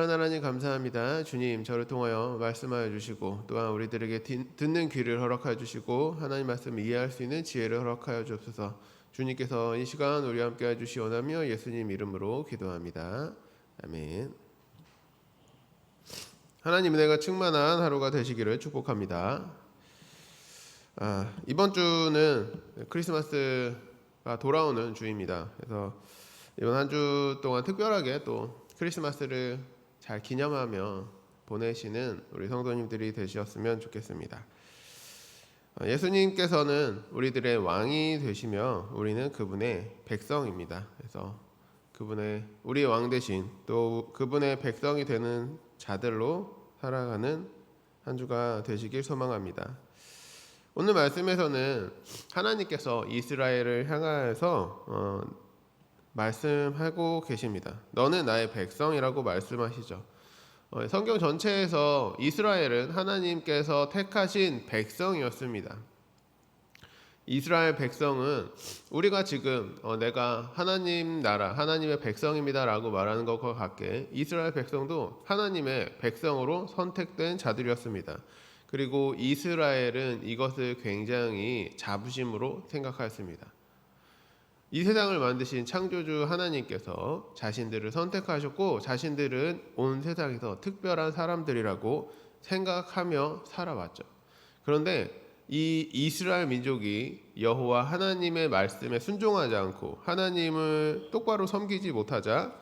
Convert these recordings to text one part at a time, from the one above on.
하나님 감사합니다. 주님, 저를 통하여 말씀하여 주시고 또한 우리들에게 듣는 귀를 허락하여 주시고 하나님 말씀을 이해할 수 있는 지혜를 허락하여 주옵소서. 주님께서 이 시간 우리와 함께 해주시 원하며 예수님 이름으로 기도합니다. 아멘. 하나님 은혜가 충만한 하루가 되시기를 축복합니다. 이번 주는 크리스마스가 돌아오는 주입니다. 그래서 이번 한 주 동안 특별하게 또 크리스마스를 잘 기념하며 보내시는 우리 성도님들이 되셨으면 좋겠습니다. 예수님께서는 우리들의 왕이 되시며 우리는 그분의 백성입니다. 그래서 우리 왕 대신 또 그분의 백성이 되는 자들로 살아가는 한 주가 되시길 소망합니다. 오늘 말씀에서는 하나님께서 이스라엘을 향하여서 말씀하고 계십니다. 너는 나의 백성이라고 말씀하시죠. 성경 전체에서 이스라엘은 하나님께서 택하신 백성이었습니다. 이스라엘 백성은 우리가 지금 내가 하나님 나라, 하나님의 백성입니다 라고 말하는 것과 같게 이스라엘 백성도 하나님의 백성으로 선택된 자들이었습니다. 그리고 이스라엘은 이것을 굉장히 자부심으로 생각하였습니다. 이 세상을 만드신 창조주 하나님께서 자신들을 선택하셨고 자신들은 온 세상에서 특별한 사람들이라고 생각하며 살아왔죠. 그런데 이 이스라엘 민족이 여호와 하나님의 말씀에 순종하지 않고 하나님을 똑바로 섬기지 못하자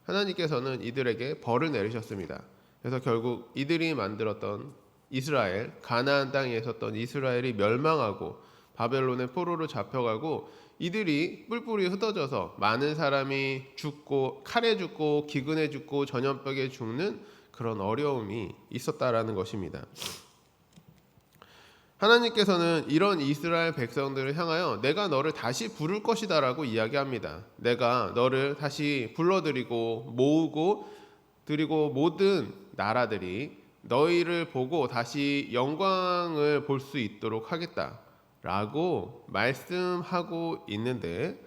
하나님께서는 이들에게 벌을 내리셨습니다. 그래서 결국 이들이 만들었던 이스라엘, 가나안 땅에 있었던 이스라엘이 멸망하고 바벨론의 포로로 잡혀가고 이들이 뿔뿔이 흩어져서 많은 사람이 죽고 칼에 죽고 기근에 죽고 전염병에 죽는 그런 어려움이 있었다라는 것입니다. 하나님께서는 이런 이스라엘 백성들을 향하여 내가 너를 다시 부를 것이다 라고 이야기합니다. 내가 너를 다시 불러들이고 모으고 드리고 모든 나라들이 너희를 보고 다시 영광을 볼 수 있도록 하겠다 라고 말씀하고 있는데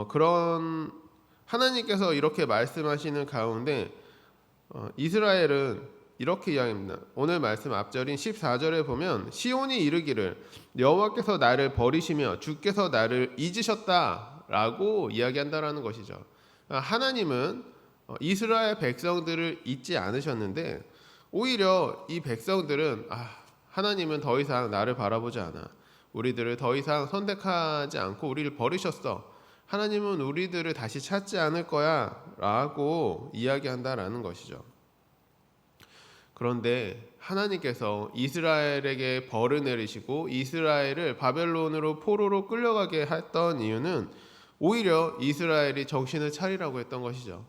그런 하나님께서 이렇게 말씀하시는 가운데 이스라엘은 이렇게 이야기합니다. 오늘 말씀 앞절인 14절에 보면 시온이 이르기를 여호와께서 나를 버리시며 주께서 나를 잊으셨다라고 이야기한다라는 것이죠. 하나님은 이스라엘 백성들을 잊지 않으셨는데 오히려 이 백성들은 하나님은 더 이상 나를 바라보지 않아. 우리들을 더 이상 선택하지 않고 우리를 버리셨어. 하나님은 우리들을 다시 찾지 않을 거야 라고 이야기한다라는 것이죠. 그런데 하나님께서 이스라엘에게 벌을 내리시고 이스라엘을 바벨론으로 포로로 끌려가게 했던 이유는 오히려 이스라엘이 정신을 차리라고 했던 것이죠.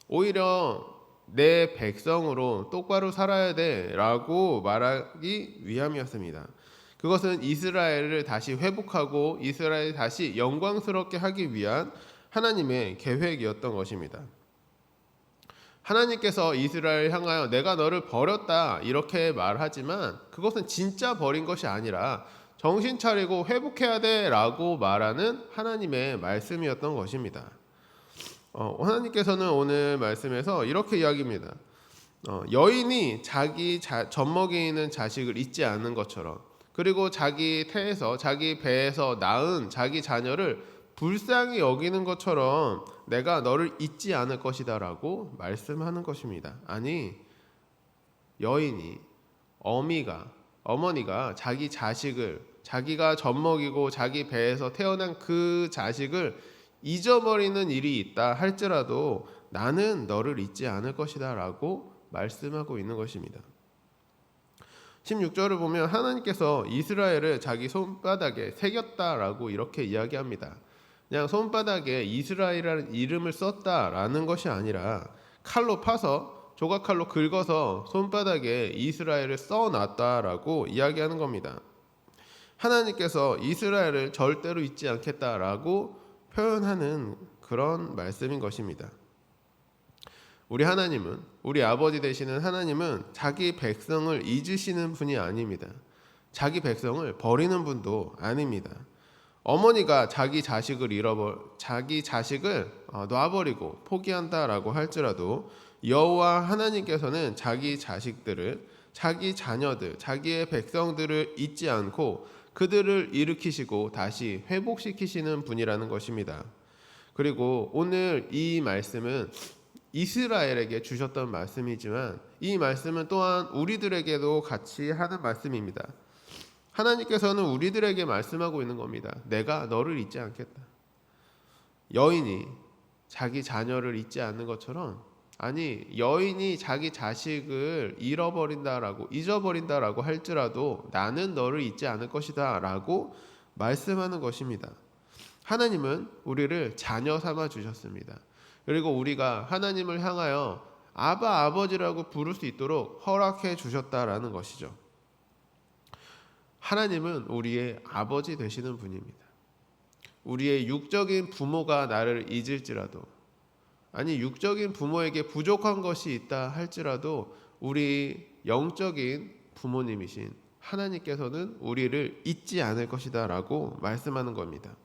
오히려 내 백성으로 똑바로 살아야 돼 라고 말하기 위함이었습니다. 그것은 이스라엘을 다시 회복하고 이스라엘을 다시 영광스럽게 하기 위한 하나님의 계획이었던 것입니다. 하나님께서 이스라엘을 향하여 내가 너를 버렸다 이렇게 말하지만 그것은 진짜 버린 것이 아니라 정신 차리고 회복해야 돼 라고 말하는 하나님의 말씀이었던 것입니다. 하나님께서는 오늘 말씀에서 이렇게 이야기합니다. 여인이 자기 젖먹이는 자식을 잊지 않는 것처럼 그리고 자기 태에서 자기 배에서 낳은 자기 자녀를 불쌍히 여기는 것처럼 내가 너를 잊지 않을 것이다 라고 말씀하는 것입니다. 아니 여인이 어머니가 자기 자식을 자기가 젖먹이고 자기 배에서 태어난 그 자식을 잊어버리는 일이 있다 할지라도 나는 너를 잊지 않을 것이다 라고 말씀하고 있는 것입니다. 16절을 보면 하나님께서 이스라엘을 자기 손바닥에 새겼다라고 이렇게 이야기합니다. 그냥 손바닥에 이스라엘이라는 이름을 썼다라는 것이 아니라 칼로 파서 조각칼로 긁어서 손바닥에 이스라엘을 써놨다라고 이야기하는 겁니다. 하나님께서 이스라엘을 절대로 잊지 않겠다라고 표현하는 그런 말씀인 것입니다. 우리 하나님은 우리 아버지 되시는 하나님은 자기 백성을 잊으시는 분이 아닙니다. 자기 백성을 버리는 분도 아닙니다. 어머니가 자기 자식을 놔버리고 포기한다라고 할지라도 여호와 하나님께서는 자기 자식들을, 자기 자녀들, 자기의 백성들을 잊지 않고 그들을 일으키시고 다시 회복시키시는 분이라는 것입니다. 그리고 오늘 이 말씀은 이스라엘에게 주셨던 말씀이지만 이 말씀은 또한 우리들에게도 같이 하는 말씀입니다. 하나님께서는 우리들에게 말씀하고 있는 겁니다. 내가 너를 잊지 않겠다. 여인이 자기 자녀를 잊지 않는 것처럼, 아니 여인이 자기 자식을 잊어버린다라고 할지라도 나는 너를 잊지 않을 것이다 라고 말씀하는 것입니다. 하나님은 우리를 자녀 삼아 주셨습니다. 그리고 우리가 하나님을 향하여 아바 아버지라고 부를 수 있도록 허락해 주셨다라는 것이죠. 하나님은 우리의 아버지 되시는 분입니다. 우리의 육적인 부모가 나를 잊을지라도, 아니 육적인 부모에게 부족한 것이 있다 할지라도 우리 영적인 부모님이신 하나님께서는 우리를 잊지 않을 것이다 라고 말씀하는 겁니다.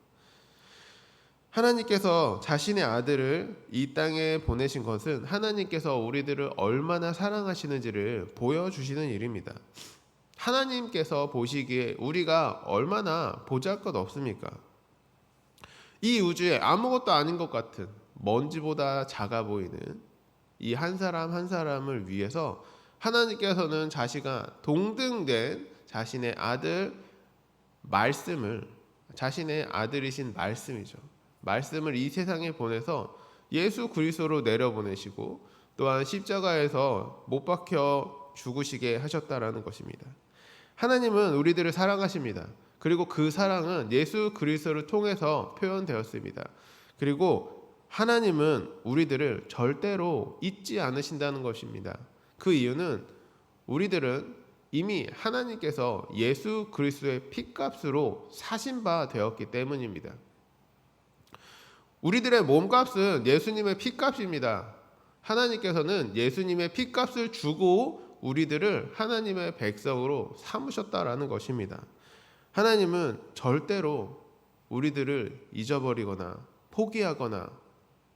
하나님께서 자신의 아들을 이 땅에 보내신 것은 하나님께서 우리들을 얼마나 사랑하시는지를 보여주시는 일입니다. 하나님께서 보시기에 우리가 얼마나 보잘것없습니까? 이 우주에 아무것도 아닌 것 같은, 먼지보다 작아 보이는 이 한 사람 한 사람을 위해서 하나님께서는 자신과 동등된 자신의 아들 말씀을, 자신의 아들이신 말씀을 이 세상에 보내서 예수 그리스도로 내려보내시고 또한 십자가에서 못 박혀 죽으시게 하셨다라는 것입니다. 하나님은 우리들을 사랑하십니다. 그리고 그 사랑은 예수 그리스도를 통해서 표현되었습니다. 그리고 하나님은 우리들을 절대로 잊지 않으신다는 것입니다. 그 이유는 우리들은 이미 하나님께서 예수 그리스도의 피값으로 사신 바 되었기 때문입니다. 우리들의 몸값은 예수님의 피값입니다. 하나님께서는 예수님의 피값을 주고 우리들을 하나님의 백성으로 삼으셨다라는 것입니다. 하나님은 절대로 우리들을 잊어버리거나 포기하거나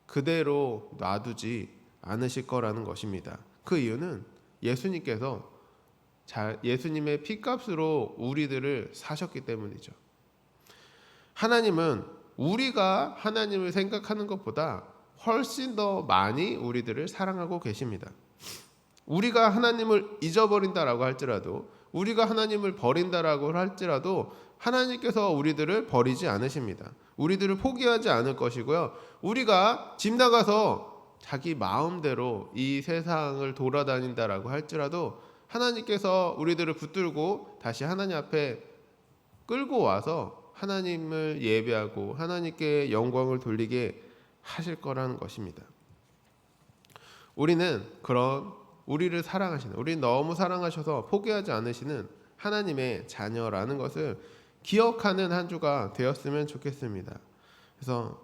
그대로 놔두지 않으실 거라는 것입니다. 그 이유는 예수님께서 예수님의 피값으로 우리들을 사셨기 때문이죠. 하나님은 우리가 하나님을 생각하는 것보다 훨씬 더 많이 우리들을 사랑하고 계십니다. 우리가 하나님을 잊어버린다라고 할지라도, 우리가 하나님을 버린다라고 할지라도 하나님께서 우리들을 버리지 않으십니다. 우리들을 포기하지 않을 것이고요. 우리가 집 나가서 자기 마음대로 이 세상을 돌아다닌다라고 할지라도 하나님께서 우리들을 붙들고 다시 하나님 앞에 끌고 와서 하나님을 예배하고 하나님께 영광을 돌리게 하실 거라는 것입니다. 우리는 그런 우리를 사랑하시는, 우리를 너무 사랑하셔서 포기하지 않으시는 하나님의 자녀라는 것을 기억하는 한 주가 되었으면 좋겠습니다. 그래서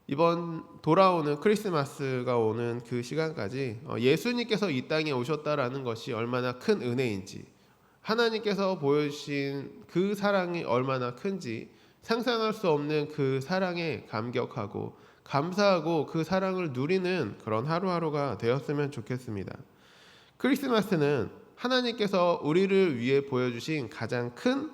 이번 돌아오는 크리스마스가 오는 그 시간까지 예수님께서 이 땅에 오셨다라는 것이 얼마나 큰 은혜인지, 하나님께서 보여주신 그 사랑이 얼마나 큰지 상상할 수 없는 그 사랑에 감격하고 감사하고 그 사랑을 누리는 그런 하루하루가 되었으면 좋겠습니다. 크리스마스는 하나님께서 우리를 위해 보여주신 가장 큰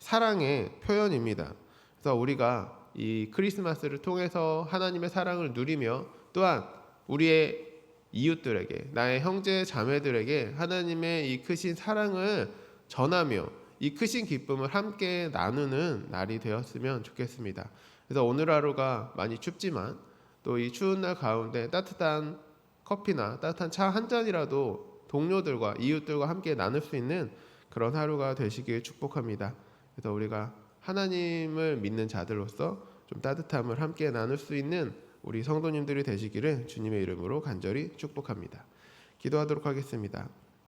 사랑의 표현입니다. 그래서 우리가 이 크리스마스를 통해서 하나님의 사랑을 누리며 또한 우리의 이웃들에게, 나의 형제 자매들에게 하나님의 이 크신 사랑을 전하며 이 크신 기쁨을 함께 나누는 날이 되었으면 좋겠습니다. 그래서 오늘 하루가 많이 춥지만 또 이 추운 날 가운데 따뜻한 커피나 따뜻한 차 한 잔이라도 동료들과 이웃들과 함께 나눌 수 있는 그런 하루가 되시길 축복합니다. 그래서 우리가 하나님을 믿는 자들로서 좀 따뜻함을 함께 나눌 수 있는 우리 성도님들이 되시기를 주님의 이름으로 간절히 축복합니다. 기도하도록 하겠습니다.